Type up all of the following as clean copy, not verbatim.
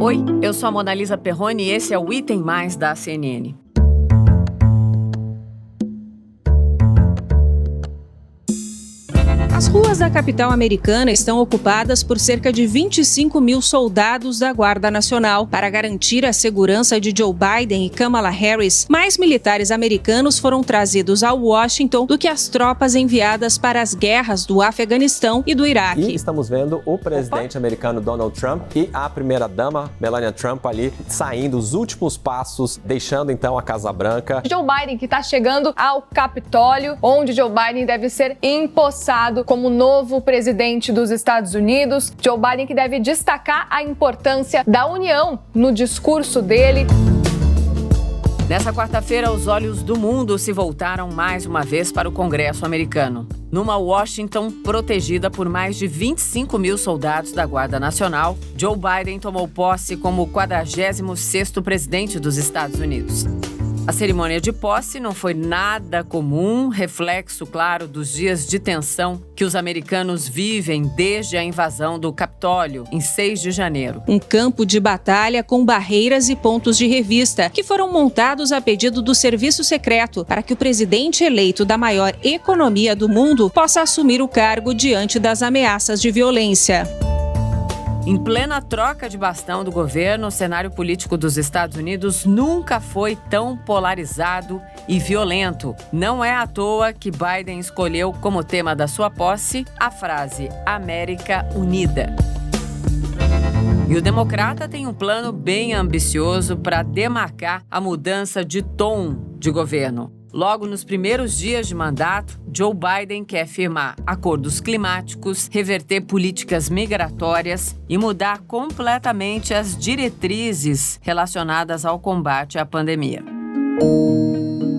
Oi, eu sou a Monalisa Perrone e esse é o Item Mais da CNN. As ruas da capital americana estão ocupadas por cerca de 25 mil soldados da Guarda Nacional. Para garantir a segurança de Joe Biden e Kamala Harris, mais militares americanos foram trazidos a Washington do que as tropas enviadas para as guerras do Afeganistão e do Iraque. E estamos vendo o presidente americano Donald Trump e a primeira-dama Melania Trump ali saindo os últimos passos, deixando então a Casa Branca. Joe Biden que está chegando ao Capitólio, onde Joe Biden deve ser empossado como novo presidente dos Estados Unidos. Joe Biden que deve destacar a importância da união no discurso dele. Nessa quarta-feira, os olhos do mundo se voltaram mais uma vez para o Congresso americano. Numa Washington protegida por mais de 25 mil soldados da Guarda Nacional, Joe Biden tomou posse como o 46º presidente dos Estados Unidos. A cerimônia de posse não foi nada comum, reflexo, claro, dos dias de tensão que os americanos vivem desde a invasão do Capitólio, em 6 de janeiro. Um campo de batalha com barreiras e pontos de revista, que foram montados a pedido do Serviço Secreto para que o presidente eleito da maior economia do mundo possa assumir o cargo diante das ameaças de violência. Em plena troca de bastão do governo, o cenário político dos Estados Unidos nunca foi tão polarizado e violento. Não é à toa que Biden escolheu como tema da sua posse a frase América Unida. E o democrata tem um plano bem ambicioso para demarcar a mudança de tom de governo. Logo nos primeiros dias de mandato, Joe Biden quer firmar acordos climáticos, reverter políticas migratórias e mudar completamente as diretrizes relacionadas ao combate à pandemia.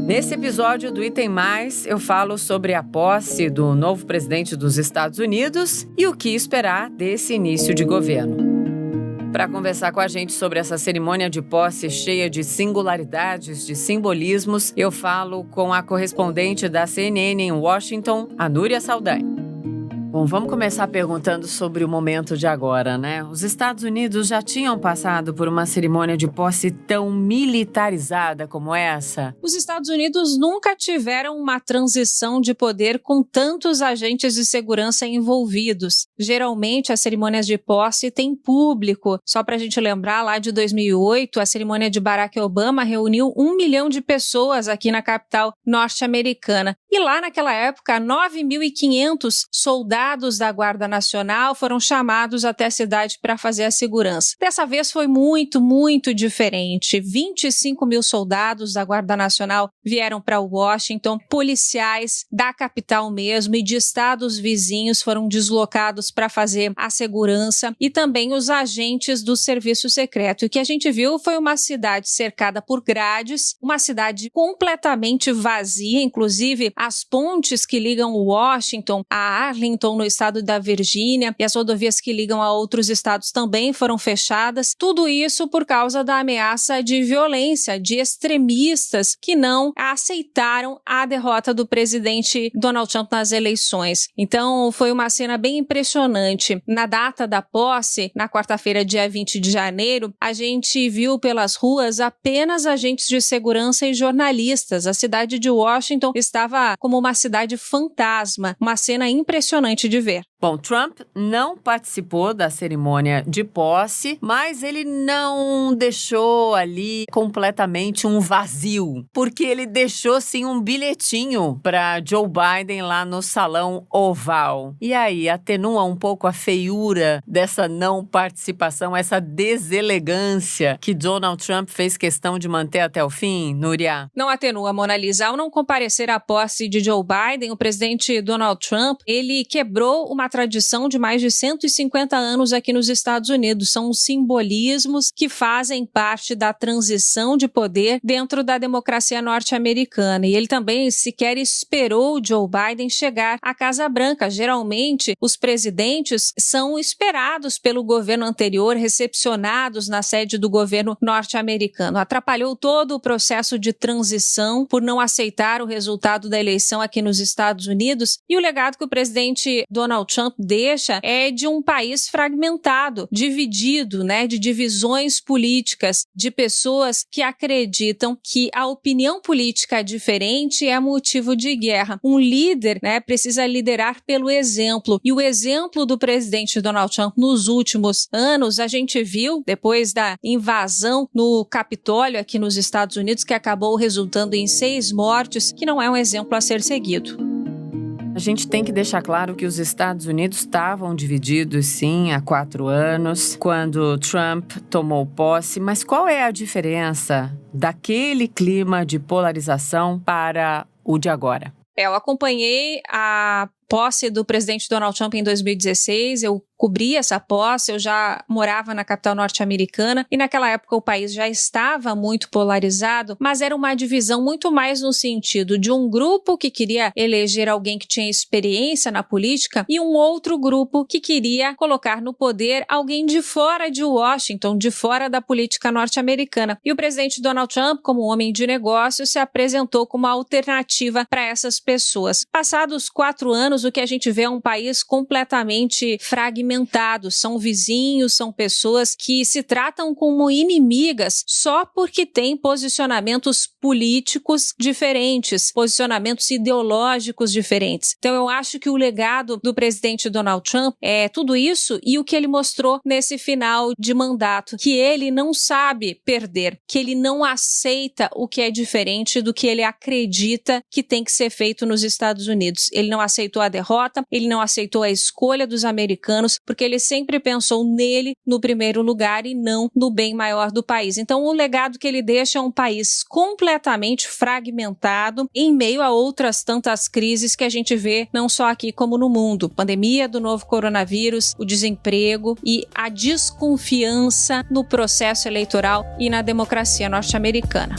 Nesse episódio do Item Mais, eu falo sobre a posse do novo presidente dos Estados Unidos e o que esperar desse início de governo. Para conversar com a gente sobre essa cerimônia de posse cheia de singularidades, de simbolismos, eu falo com a correspondente da CNN em Washington, a Núria Saldanha. Bom, vamos começar perguntando sobre o momento de agora, né? Os Estados Unidos já tinham passado por uma cerimônia de posse tão militarizada como essa? Os Estados Unidos nunca tiveram uma transição de poder com tantos agentes de segurança envolvidos. Geralmente, as cerimônias de posse têm público. Só para a gente lembrar, lá de 2008, a cerimônia de Barack Obama reuniu 1 milhão de pessoas aqui na capital norte-americana. E lá naquela época, 9.500 soldados da Guarda Nacional foram chamados até a cidade para fazer a segurança. Dessa vez foi muito, muito diferente. 25 mil soldados da Guarda Nacional vieram para Washington, policiais da capital mesmo e de estados vizinhos foram deslocados para fazer a segurança e também os agentes do Serviço Secreto. E o que a gente viu foi uma cidade cercada por grades, uma cidade completamente vazia, inclusive as pontes que ligam Washington a Arlington, no estado da Virgínia, e as rodovias que ligam a outros estados também foram fechadas. Tudo isso por causa da ameaça de violência, de extremistas que não aceitaram a derrota do presidente Donald Trump nas eleições. Então, foi uma cena bem impressionante. Na data da posse, na quarta-feira, dia 20 de janeiro, a gente viu pelas ruas apenas agentes de segurança e jornalistas. A cidade de Washington estava como uma cidade fantasma, uma cena impressionante de ver. Bom, Trump não participou da cerimônia de posse, mas ele não deixou ali completamente um vazio, porque ele deixou sim um bilhetinho para Joe Biden lá no Salão Oval. E aí, atenua um pouco a feiura dessa não participação, essa deselegância que Donald Trump fez questão de manter até o fim, Núria? Não atenua, Monalisa. Ao não comparecer à posse de Joe Biden, o presidente Donald Trump, ele quebrou uma tradição de mais de 150 anos aqui nos Estados Unidos. São os simbolismos que fazem parte da transição de poder dentro da democracia norte-americana. E ele também sequer esperou Joe Biden chegar à Casa Branca. Geralmente, os presidentes são esperados pelo governo anterior, recepcionados na sede do governo norte-americano. Atrapalhou todo o processo de transição por não aceitar o resultado da eleição aqui nos Estados Unidos. E o legado que o presidente Donald Trump Trump deixa é de um país fragmentado, dividido, né, de divisões políticas, de pessoas que acreditam que a opinião política diferente é motivo de guerra. Um líder, né, precisa liderar pelo exemplo. E o exemplo do presidente Donald Trump nos últimos anos, a gente viu, depois da invasão no Capitólio aqui nos Estados Unidos, que acabou resultando em 6 mortes, que não é um exemplo a ser seguido. A gente tem que deixar claro que os Estados Unidos estavam divididos, sim, há 4 anos, quando Trump tomou posse. Mas qual é a diferença daquele clima de polarização para o de agora? Eu acompanhei a posse do presidente Donald Trump em 2016, eu cobri essa posse, eu já morava na capital norte-americana e naquela época o país já estava muito polarizado, mas era uma divisão muito mais no sentido de um grupo que queria eleger alguém que tinha experiência na política e um outro grupo que queria colocar no poder alguém de fora de Washington, de fora da política norte-americana. E o presidente Donald Trump, como homem de negócios, se apresentou como uma alternativa para essas pessoas. Passados 4 anos, o que a gente vê é um país completamente fragmentado. São vizinhos, são pessoas que se tratam como inimigas só porque têm posicionamentos políticos diferentes, posicionamentos ideológicos diferentes. Então eu acho que o legado do presidente Donald Trump é tudo isso e o que ele mostrou nesse final de mandato, que ele não sabe perder, que ele não aceita o que é diferente do que ele acredita que tem que ser feito nos Estados Unidos. Ele não aceitou a derrota, ele não aceitou a escolha dos americanos, porque ele sempre pensou nele no primeiro lugar e não no bem maior do país. Então, o legado que ele deixa é um país completamente fragmentado em meio a outras tantas crises que a gente vê não só aqui como no mundo. Pandemia do novo coronavírus, o desemprego e a desconfiança no processo eleitoral e na democracia norte-americana.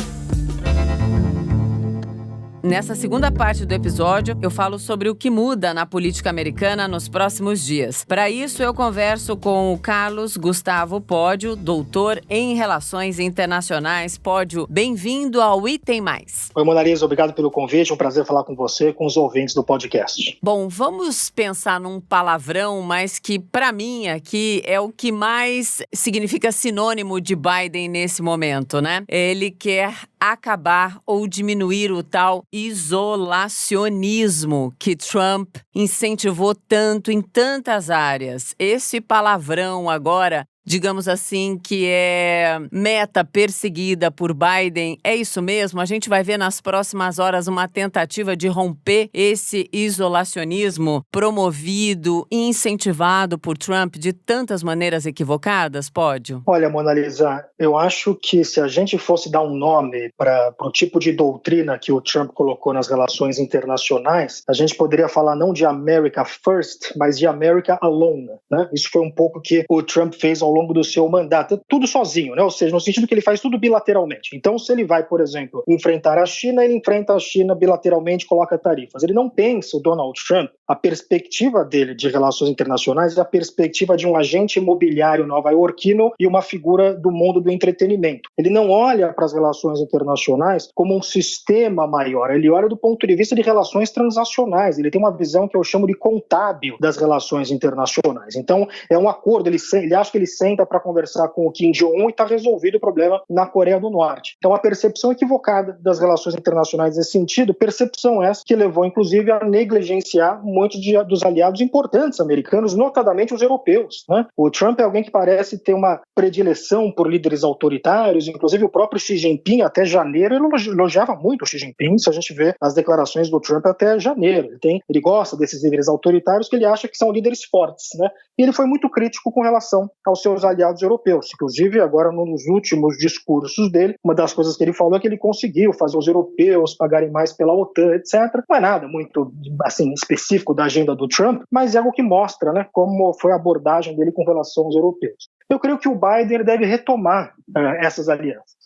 Nessa segunda parte do episódio, eu falo sobre o que muda na política americana nos próximos dias. Para isso, eu converso com o Carlos Gustavo Pódio, doutor em Relações Internacionais. Pódio, bem-vindo ao Item Mais. Oi, Mona Lisa, obrigado pelo convite. Um prazer falar com você e com os ouvintes do podcast. Bom, vamos pensar num palavrão, mas que, para mim, aqui é o que mais significa sinônimo de Biden nesse momento, né? Ele quer acabar ou diminuir o tal isolacionismo que Trump incentivou tanto em tantas áreas. Esse palavrão agora, digamos assim, que é meta perseguida por Biden, é isso mesmo? A gente vai ver nas próximas horas uma tentativa de romper esse isolacionismo promovido e incentivado por Trump de tantas maneiras equivocadas, Pódio? Olha, Mona Lisa, eu acho que se a gente fosse dar um nome para o tipo de doutrina que o Trump colocou nas relações internacionais, a gente poderia falar não de America First, mas de America Alone, né? Isso foi um pouco que o Trump fez ao longo do seu mandato, tudo sozinho, né? Ou seja, no sentido que ele faz tudo bilateralmente. Então, se ele vai, por exemplo, enfrentar a China, ele enfrenta a China bilateralmente, coloca tarifas. Ele não pensa, o Donald Trump, a perspectiva dele de relações internacionais é a perspectiva de um agente imobiliário nova-iorquino e uma figura do mundo do entretenimento. Ele não olha para as relações internacionais como um sistema maior, ele olha do ponto de vista de relações transacionais. Ele tem uma visão que eu chamo de contábil das relações internacionais. Então, é um acordo, ele acha que ele senta para conversar com o Kim Jong-un e está resolvido o problema na Coreia do Norte. Então, a percepção equivocada das relações internacionais nesse sentido, percepção essa que levou, inclusive, a negligenciar muitos dos aliados importantes americanos, notadamente os europeus, né? O Trump é alguém que parece ter uma predileção por líderes autoritários, inclusive o próprio Xi Jinping, até janeiro, ele elogiava muito o Xi Jinping, se a gente vê as declarações do Trump até janeiro. Ele gosta desses líderes autoritários que ele acha que são líderes fortes, né? E ele foi muito crítico com relação aos seus aliados europeus. Inclusive, agora nos últimos discursos dele, uma das coisas que ele falou é que ele conseguiu fazer os europeus pagarem mais pela OTAN, etc. Não é nada muito assim, específico da agenda do Trump, mas é algo que mostra, né, como foi a abordagem dele com relação aos europeus. Eu creio que o Biden deve retomar essas alianças.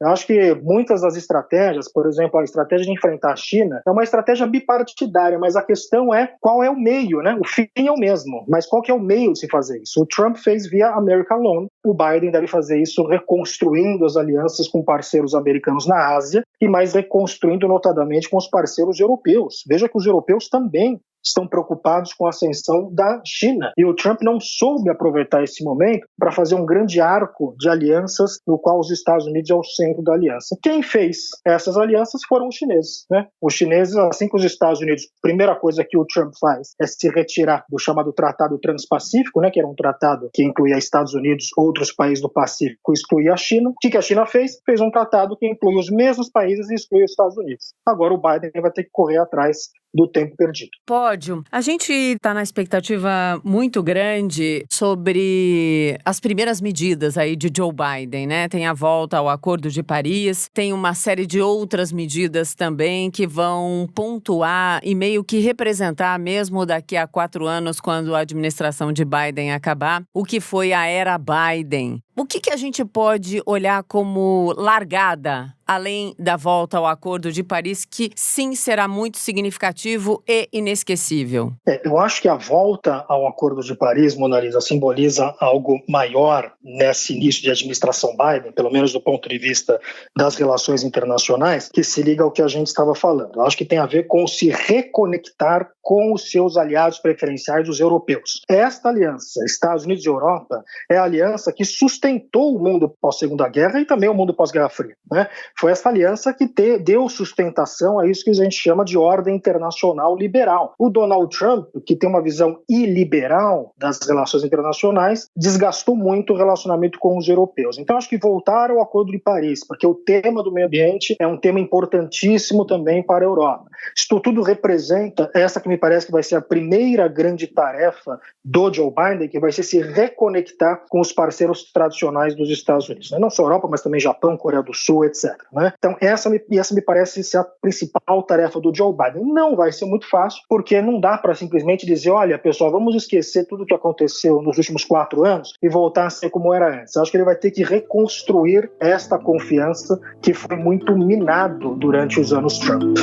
Eu acho que muitas das estratégias, por exemplo, a estratégia de enfrentar a China, é uma estratégia bipartidária, mas a questão é qual é o meio, né? O fim é o mesmo, mas qual que é o meio de se fazer isso? O Trump fez via America Alone, o Biden deve fazer isso reconstruindo as alianças com parceiros americanos na Ásia e mais reconstruindo notadamente com os parceiros europeus. Veja que os europeus também estão preocupados com a ascensão da China. E o Trump não soube aproveitar esse momento para fazer um grande arco de alianças no qual os Estados Unidos é o centro da aliança. Quem fez essas alianças foram os chineses, né? Os chineses, assim que os Estados Unidos, a primeira coisa que o Trump faz é se retirar do chamado Tratado Transpacífico, né, que era um tratado que incluía Estados Unidos, outros países do Pacífico, excluía a China. O que a China fez? Fez um tratado que inclui os mesmos países e exclui os Estados Unidos. Agora o Biden vai ter que correr atrás do tempo perdido. Pódio, a gente está na expectativa muito grande sobre as primeiras medidas aí de Joe Biden, né? Tem a volta ao Acordo de Paris, tem uma série de outras medidas também que vão pontuar e meio que representar, mesmo daqui a 4 anos, quando a administração de Biden acabar, o que foi a era Biden. O que a gente pode olhar como largada, além da volta ao Acordo de Paris, que sim será muito significativo e inesquecível? Eu acho que a volta ao Acordo de Paris, Mona Lisa, simboliza algo maior nesse início de administração Biden, pelo menos do ponto de vista das relações internacionais, que se liga ao que a gente estava falando. Eu acho que tem a ver com se reconectar com os seus aliados preferenciais, os europeus. Esta aliança, Estados Unidos e Europa, é a aliança que sustentou o mundo pós-Segunda Guerra e também o mundo pós-Guerra Fria, né? Foi essa aliança que deu sustentação a isso que a gente chama de ordem internacional liberal. O Donald Trump, que tem uma visão iliberal das relações internacionais, desgastou muito o relacionamento com os europeus. Então, acho que voltar ao Acordo de Paris, porque o tema do meio ambiente é um tema importantíssimo também para a Europa. Isto tudo representa essa que me parece que vai ser a primeira grande tarefa do Joe Biden, que vai ser se reconectar com os parceiros tradicionais dos Estados Unidos. Não só a Europa, mas também Japão, Coreia do Sul, etc. Né? Então, essa me parece ser a principal tarefa do Joe Biden. Não vai ser muito fácil, porque não dá para simplesmente dizer, olha, pessoal, vamos esquecer tudo o que aconteceu nos últimos 4 anos e voltar a ser como era antes. Acho que ele vai ter que reconstruir esta confiança que foi muito minado durante os anos Trump.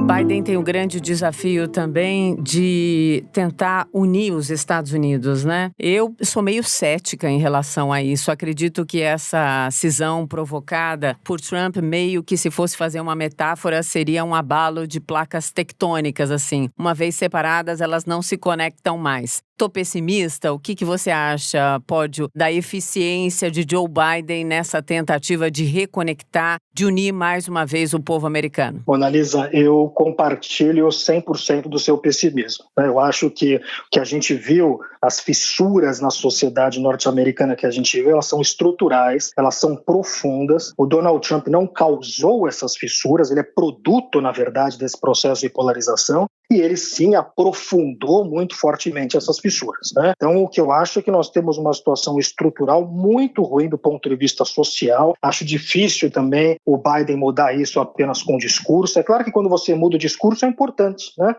Biden tem o grande desafio também de tentar unir os Estados Unidos, né? Eu sou meio cética em relação a isso. Acredito que essa cisão provocada por Trump, meio que se fosse fazer uma metáfora, seria um abalo de placas tectônicas, assim. Uma vez separadas, elas não se conectam mais. Tô pessimista? O que você acha, Pódio, da eficiência de Joe Biden nessa tentativa de reconectar, de unir mais uma vez o povo americano? Mona Lisa, eu compartilho 100% do seu pessimismo. Eu acho que o que a gente viu, as fissuras na sociedade norte-americana que a gente viu, elas são estruturais, elas são profundas. O Donald Trump não causou essas fissuras, ele é produto, na verdade, desse processo de polarização. E ele sim aprofundou muito fortemente essas fissuras, né? Então o que eu acho é que nós temos uma situação estrutural muito ruim do ponto de vista social. Acho difícil também o Biden mudar isso apenas com discurso. É claro que quando você muda o discurso é importante, né?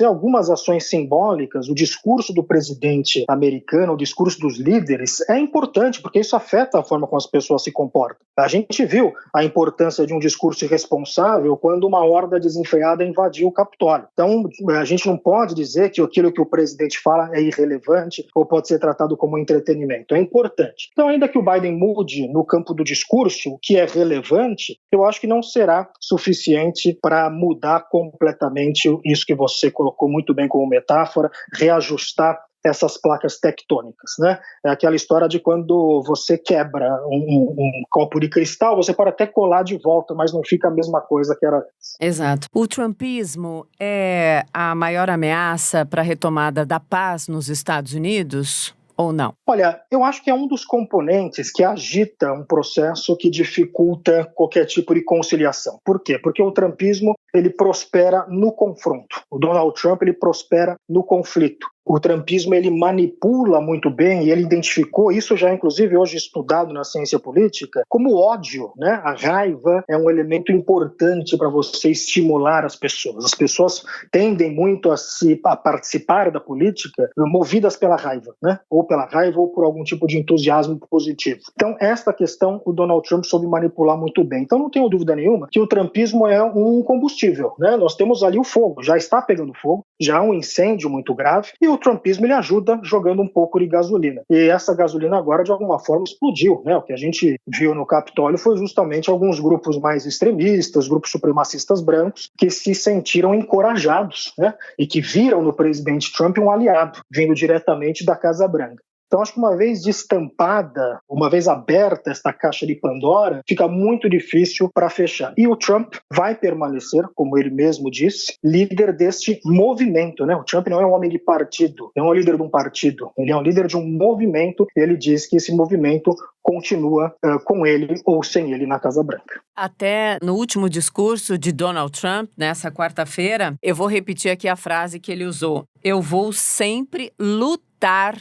Algumas ações simbólicas, o discurso do presidente americano, o discurso dos líderes é importante porque isso afeta a forma como as pessoas se comportam. A gente viu a importância de um discurso irresponsável quando uma horda desenfreada invadiu o Capitólio. Então a gente não pode dizer que aquilo que o presidente fala é irrelevante ou pode ser tratado como entretenimento. É importante. Então, ainda que o Biden mude no campo do discurso, o que é relevante, eu acho que não será suficiente para mudar completamente isso que você colocou muito bem como metáfora, reajustar essas placas tectônicas, né? É aquela história de quando você quebra um copo de cristal, você pode até colar de volta, mas não fica a mesma coisa que era antes. Exato. O trumpismo é a maior ameaça para a retomada da paz nos Estados Unidos? Ou não? Olha, eu acho que é um dos componentes que agita um processo que dificulta qualquer tipo de conciliação. Por quê? Porque o trumpismo, ele prospera no confronto. O Donald Trump, ele prospera no conflito. O trumpismo, ele manipula muito bem, e ele identificou, isso já inclusive hoje estudado na ciência política, como ódio, né? A raiva é um elemento importante para você estimular as pessoas. As pessoas tendem muito a participar da política movidas pela raiva, né? Ou pela raiva ou por algum tipo de entusiasmo positivo. Então, esta questão o Donald Trump soube manipular muito bem. Então, não tenho dúvida nenhuma que o trumpismo é um combustível, né? Nós temos ali o fogo, já está pegando fogo, já há um incêndio muito grave, e o o trumpismo ele ajuda jogando um pouco de gasolina. E essa gasolina agora, de alguma forma, explodiu, né? O que a gente viu no Capitólio foi justamente alguns grupos mais extremistas, grupos supremacistas brancos, que se sentiram encorajados, né? E que viram no presidente Trump um aliado, vindo diretamente da Casa Branca. Então, acho que uma vez destampada, uma vez aberta esta caixa de Pandora, fica muito difícil para fechar. E o Trump vai permanecer, como ele mesmo disse, líder deste movimento, né? O Trump não é um homem de partido, não é um líder de um partido, ele é um líder de um movimento. Ele diz que esse movimento continua com ele ou sem ele na Casa Branca. Até no último discurso de Donald Trump, nessa quarta-feira, eu vou repetir aqui a frase que ele usou: eu vou sempre lutar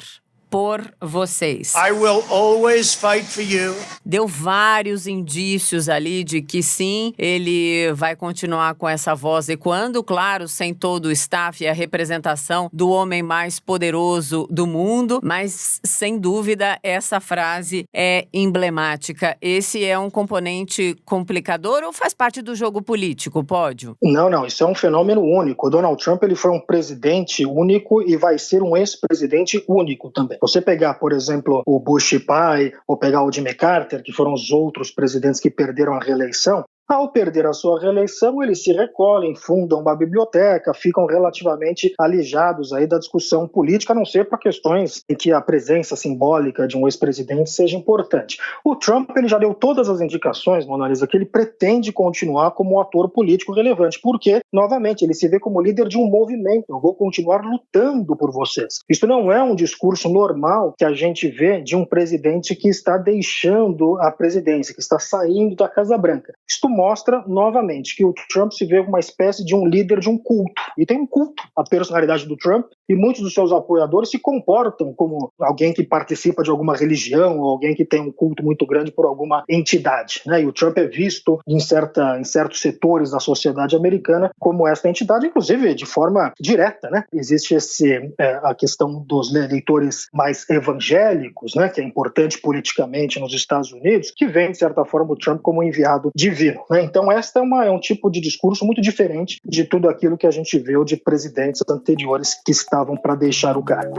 por vocês. I will always fight for you. Deu vários indícios ali de que sim, ele vai continuar com essa voz ecoando, claro, sem todo o staff e a representação do homem mais poderoso do mundo, mas sem dúvida essa frase é emblemática. Esse é um componente complicador ou faz parte do jogo político, Pódio? Não, isso é um fenômeno único. O Donald Trump ele foi um presidente único e vai ser um ex-presidente único também. Você pegar, por exemplo, o Bush pai, ou pegar o Jimmy Carter, que foram os outros presidentes que perderam a reeleição, ao perder a sua reeleição, eles se recolhem, fundam uma biblioteca, ficam relativamente alijados aí da discussão política, a não ser para questões em que a presença simbólica de um ex-presidente seja importante. O Trump ele já deu todas as indicações, Mona Lisa, que ele pretende continuar como um ator político relevante, porque, novamente, ele se vê como líder de um movimento. Eu vou continuar lutando por vocês. Isso não é um discurso normal que a gente vê de um presidente que está deixando a presidência, que está saindo da Casa Branca. Isto mostra, novamente, que o Trump se vê como uma espécie de um líder de um culto. E tem um culto à personalidade do Trump, e muitos dos seus apoiadores se comportam como alguém que participa de alguma religião ou alguém que tem um culto muito grande por alguma entidade, né? E o Trump é visto em certos setores da sociedade americana como essa entidade, inclusive de forma direta, né? Existe a questão dos eleitores mais evangélicos, né? Que é importante politicamente nos Estados Unidos, que vem, de certa forma, o Trump como um enviado divino, né? Então, esta é um tipo de discurso muito diferente de tudo aquilo que a gente viu de presidentes anteriores que estavam para deixar o cargo.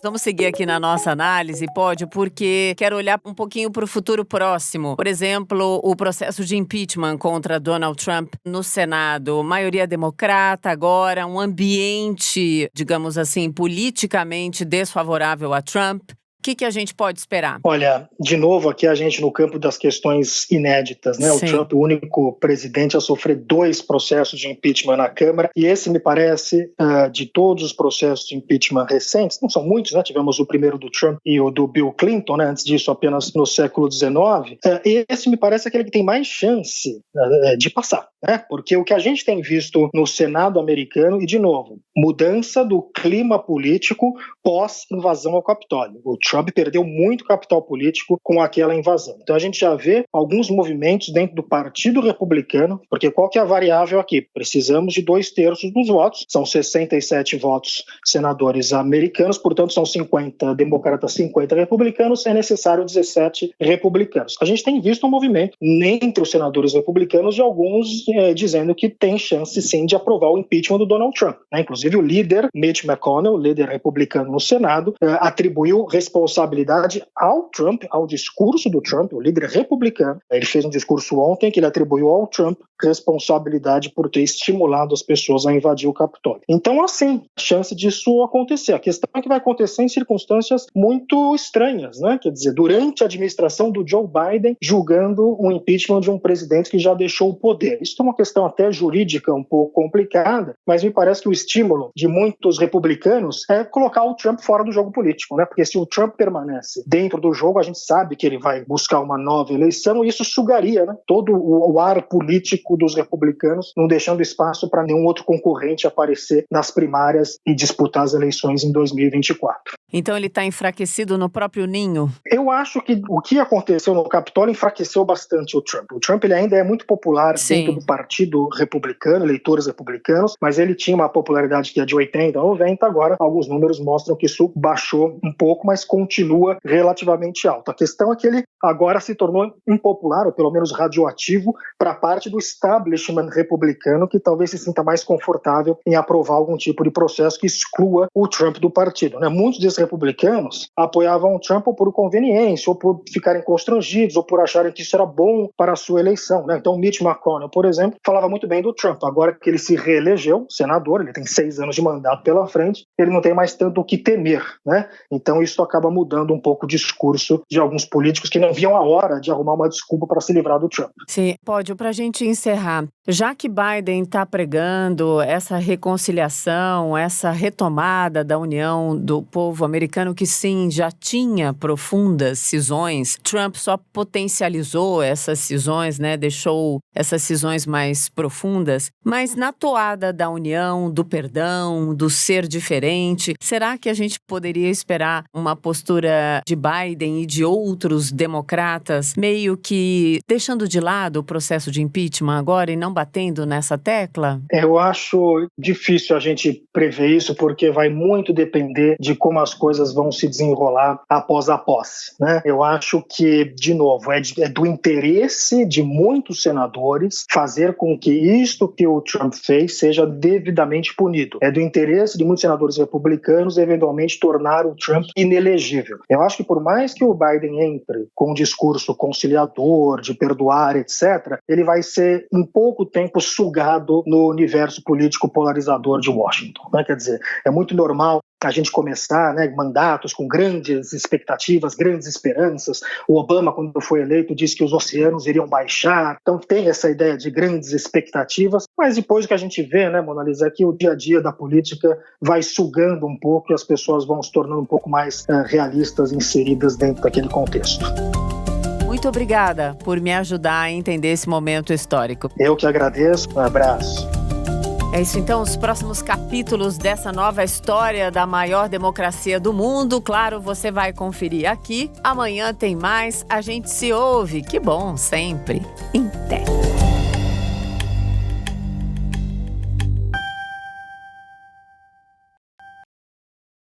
Vamos seguir aqui na nossa análise, Pódio, porque quero olhar um pouquinho para o futuro próximo. Por exemplo, o processo de impeachment contra Donald Trump no Senado. Maioria democrata agora, um ambiente, digamos assim, politicamente desfavorável a Trump. O que a gente pode esperar? Olha, de novo aqui a gente no campo das questões inéditas, né? Sim. O Trump, o único presidente a sofrer 2 processos de impeachment na Câmara, e esse me parece, de todos os processos de impeachment recentes, não são muitos, né? Tivemos o primeiro do Trump e o do Bill Clinton, né? Antes disso apenas no século XIX, esse me parece aquele que tem mais chance de passar, né? Porque o que a gente tem visto no Senado americano, e de novo, mudança do clima político pós-invasão ao Capitólio. O Trump perdeu muito capital político com aquela invasão. Então a gente já vê alguns movimentos dentro do Partido Republicano, porque qual que é a variável aqui? Precisamos de 2/3 dos votos, são 67 votos senadores americanos, portanto são 50 democratas, 50 republicanos, é necessário 17 republicanos. A gente tem visto um movimento entre os senadores republicanos de alguns dizendo que tem chance sim de aprovar o impeachment do Donald Trump, né? Inclusive o líder Mitch McConnell, líder republicano no Senado, atribuiu responsabilidade ao Trump, ao discurso do Trump, o líder republicano. Ele fez um discurso ontem que ele atribuiu ao Trump responsabilidade por ter estimulado as pessoas a invadir o Capitólio. Então, assim, a chance disso acontecer. A questão é que vai acontecer em circunstâncias muito estranhas, né? Quer dizer, durante a administração do Joe Biden, julgando um impeachment de um presidente que já deixou o poder. Isso é uma questão até jurídica um pouco complicada, mas me parece que o estímulo de muitos republicanos é colocar o Trump fora do jogo político, né? Porque se o Trump permanece dentro do jogo, a gente sabe que ele vai buscar uma nova eleição e isso sugaria, né, todo o ar político dos republicanos, não deixando espaço para nenhum outro concorrente aparecer nas primárias e disputar as eleições em 2024. Então ele está enfraquecido no próprio ninho? Eu acho que o que aconteceu no Capitólio enfraqueceu bastante o Trump. O Trump ele ainda é muito popular dentro do Partido Republicano, eleitores republicanos, mas ele tinha uma popularidade que é de 80 a 90, agora alguns números mostram mostram que isso baixou um pouco, mas continua relativamente alto. A questão é que ele agora se tornou impopular, ou pelo menos radioativo, para parte do establishment republicano, que talvez se sinta mais confortável em aprovar algum tipo de processo que exclua o Trump do partido, né? Muitos desses republicanos apoiavam o Trump ou por conveniência, ou por ficarem constrangidos, ou por acharem que isso era bom para a sua eleição, né? Então, Mitch McConnell, por exemplo, falava muito bem do Trump. Agora que ele se reelegeu senador, ele tem 6 anos de mandato pela frente, ele não tem mais tanto o que temer, né? Então, isso acaba mudando um pouco o discurso de alguns políticos que não viam a hora de arrumar uma desculpa para se livrar do Trump. Sim, Pódio, para a gente encerrar, já que Biden está pregando essa reconciliação, essa retomada da união do povo americano, que sim, já tinha profundas cisões, Trump só potencializou essas cisões, né? Deixou essas cisões mais profundas, mas na toada da união, do perdão, do ser diferente, será que a gente poderia esperar uma postura de Biden e de outros democratas meio que deixando de lado o processo de impeachment agora e não batendo nessa tecla? Eu acho difícil a gente prever isso, porque vai muito depender de como as coisas vão se desenrolar após a posse, né? Eu acho que, de novo, é do interesse de muitos senadores fazer com que isto que o Trump fez seja devidamente punido. É do interesse de muitos senadores republicanos eventualmente tornar o Trump inelegível. Eu acho que por mais que o Biden entre com um discurso conciliador, de perdoar, etc., ele vai ser em pouco tempo sugado no universo político polarizador de Washington, né? Quer dizer, é muito normal a gente começar, né, mandatos com grandes expectativas, grandes esperanças. O Obama, quando foi eleito, disse que os oceanos iriam baixar. Então tem essa ideia de grandes expectativas, mas depois o que a gente vê, né, Mona Lisa, é que o dia a dia da política vai sugando um pouco e as pessoas vão se tornando um pouco mais realistas, inseridas dentro daquele contexto. Muito obrigada por me ajudar a entender esse momento histórico. Eu que agradeço. Um abraço. É isso então, os próximos capítulos dessa nova história da maior democracia do mundo, claro, você vai conferir aqui. Amanhã tem mais, a gente se ouve. Que bom, sempre. Em Té.